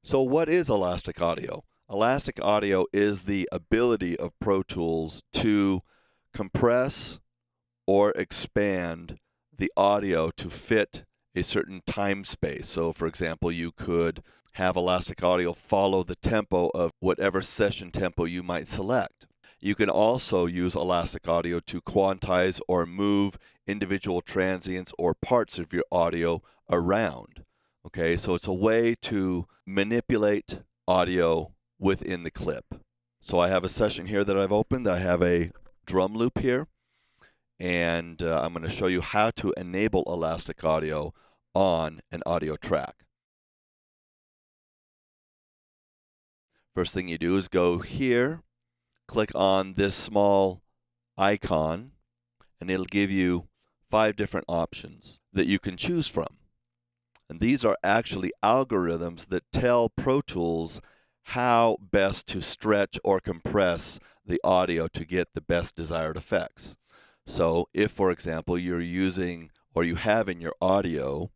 So what is elastic audio? Elastic audio is the ability of Pro Tools to compress or expand the audio to fit a certain time space. So for example, you could have elastic audio follow the tempo of whatever session tempo you might select. You can also use elastic audio to quantize or move individual transients or parts of your audio around. Okay, so it's a way to manipulate audio within the clip. So I have a session here that I've opened. I have a drum loop here, and I'm going to show you how to enable elastic audio on an audio track. First thing you do is go here, click on this small icon, and it'll give you 5 different options that you can choose from. And these are actually algorithms that tell Pro Tools how best to stretch or compress the audio to get the best desired effects. So if, for example, you're using or you have in your audio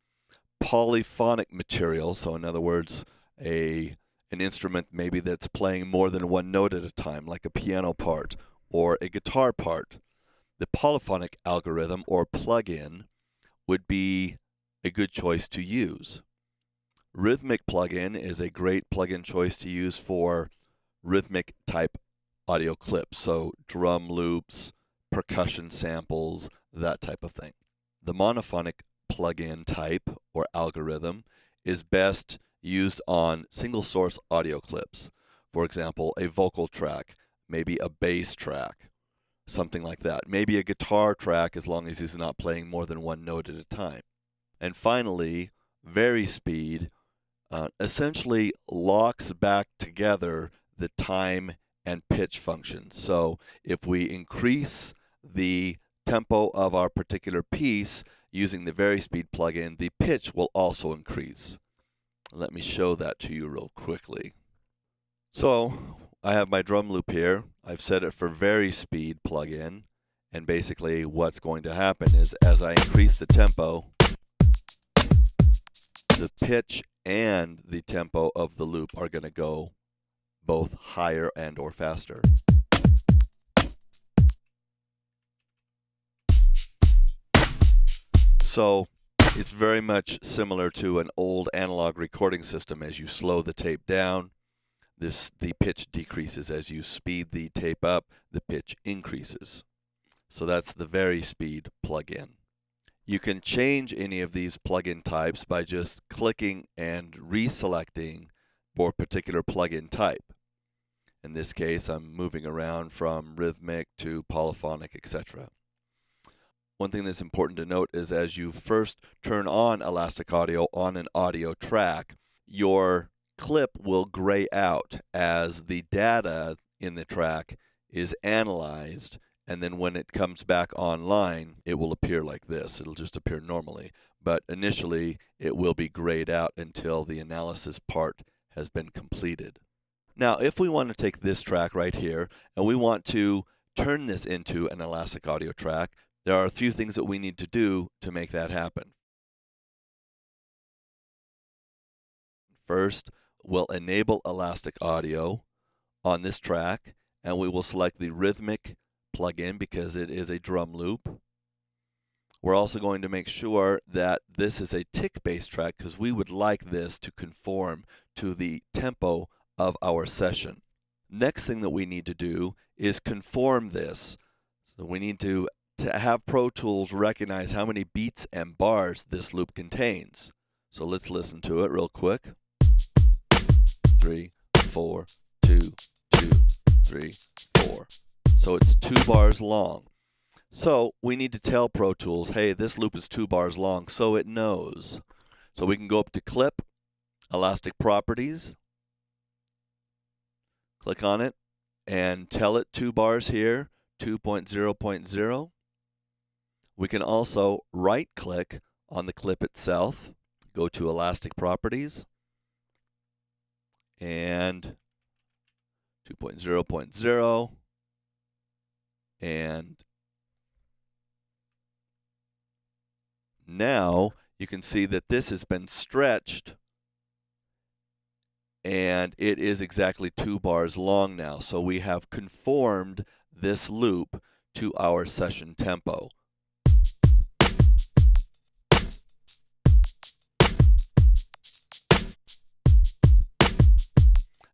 polyphonic material, so in other words, an instrument maybe that's playing more than one note at a time, like a piano part or a guitar part, the polyphonic algorithm or plugin would be a good choice to use. Rhythmic plugin is a great plugin choice to use for rhythmic type audio clips, so drum loops, percussion samples, that type of thing. The monophonic plugin type or algorithm is best used on single source audio clips. For example, a vocal track, maybe a bass track, something like that. Maybe a guitar track as long as he's not playing more than one note at a time. And finally, VariSpeed essentially locks back together the time and pitch functions. So if we increase the tempo of our particular piece using the VariSpeed plugin, the pitch will also increase. Let me show that to you real quickly. So I have my drum loop here. I've set it for VariSpeed plugin. And basically what's going to happen is as I increase the tempo, the pitch and the tempo of the loop are going to go both higher and or faster. So it's very much similar to an old analog recording system. As you slow the tape down, the pitch decreases. As you speed the tape up, the pitch increases. So that's the VariSpeed plugin. You can change any of these plugin types by just clicking and reselecting for a particular plugin type. In this case, I'm moving around from rhythmic to polyphonic, etc. One thing that's important to note is as you first turn on elastic audio on an audio track, your clip will gray out as the data in the track is analyzed, and then when it comes back online, it will appear like this. It'll just appear normally, but initially it will be grayed out until the analysis part has been completed. Now, if we want to take this track right here and we want to turn this into an elastic audio track, there are a few things that we need to do to make that happen. First, we'll enable elastic audio on this track, and we will select the rhythmic plugin because it is a drum loop. We're also going to make sure that this is a tick-based track because we would like this to conform to the tempo of our session. Next thing that we need to do is conform this. So we need to have Pro Tools recognize how many beats and bars this loop contains. So let's listen to it real quick. 3, 4, 2, 2, 3, 4. So it's 2 bars long. So we need to tell Pro Tools, hey, this loop is 2 bars long, so it knows. So we can go up to Clip, Elastic Properties, click on it, and tell it 2 bars here, 2.0.0. We can also right-click on the clip itself, go to Elastic Properties, and 2.0.0, and now you can see that this has been stretched and it is exactly 2 bars long now. So we have conformed this loop to our session tempo.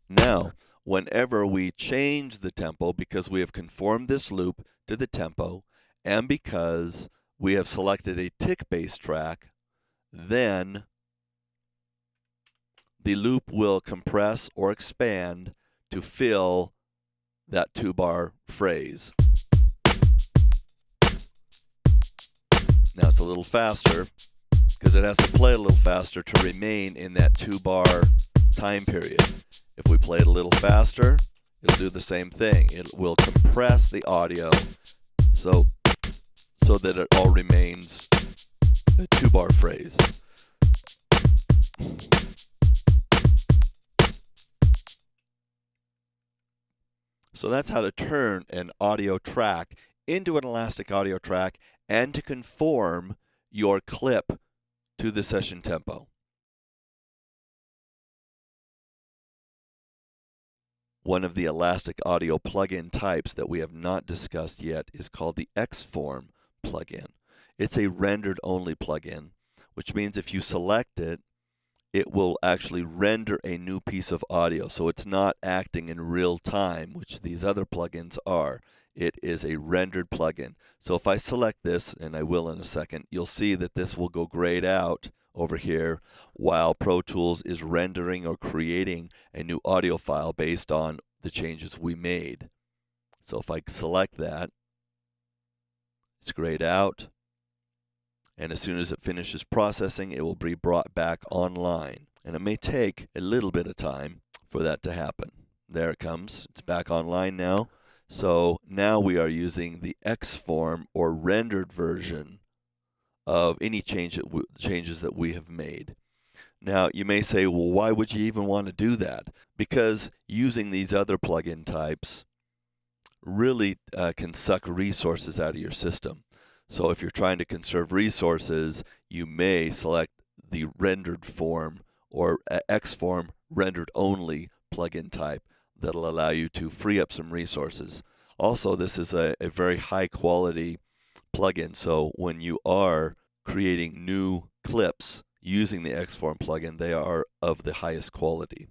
Now, whenever we change the tempo, because we have conformed this loop to the tempo, and because we have selected a tick-based track, then the loop will compress or expand to fill that 2-bar phrase. Now it's a little faster because it has to play a little faster to remain in that 2-bar time period. If we play it a little faster, it'll do the same thing. It will compress the audio so that it all remains a 2-bar phrase. So that's how to turn an audio track into an elastic audio track and to conform your clip to the session tempo. One of the elastic audio plugin types that we have not discussed yet is called the X-Form plugin. It's a rendered only plugin, which means if you select it, it will actually render a new piece of audio. So it's not acting in real time, which these other plugins are. It is a rendered plugin. So if I select this, and I will in a second, you'll see that this will go grayed out over here while Pro Tools is rendering or creating a new audio file based on the changes we made. So if I select that, it's grayed out. And as soon as it finishes processing, it will be brought back online. And it may take a little bit of time for that to happen. There it comes. It's back online now. So now we are using the X-Form or rendered version of any changes that we have made. Now, you may say, well, why would you even want to do that? Because using these other plugin types really can suck resources out of your system. So if you're trying to conserve resources, you may select the rendered form or X-Form rendered only plugin type that'll allow you to free up some resources. Also, this is a very high quality plugin, so when you are creating new clips using the X-Form plugin, they are of the highest quality.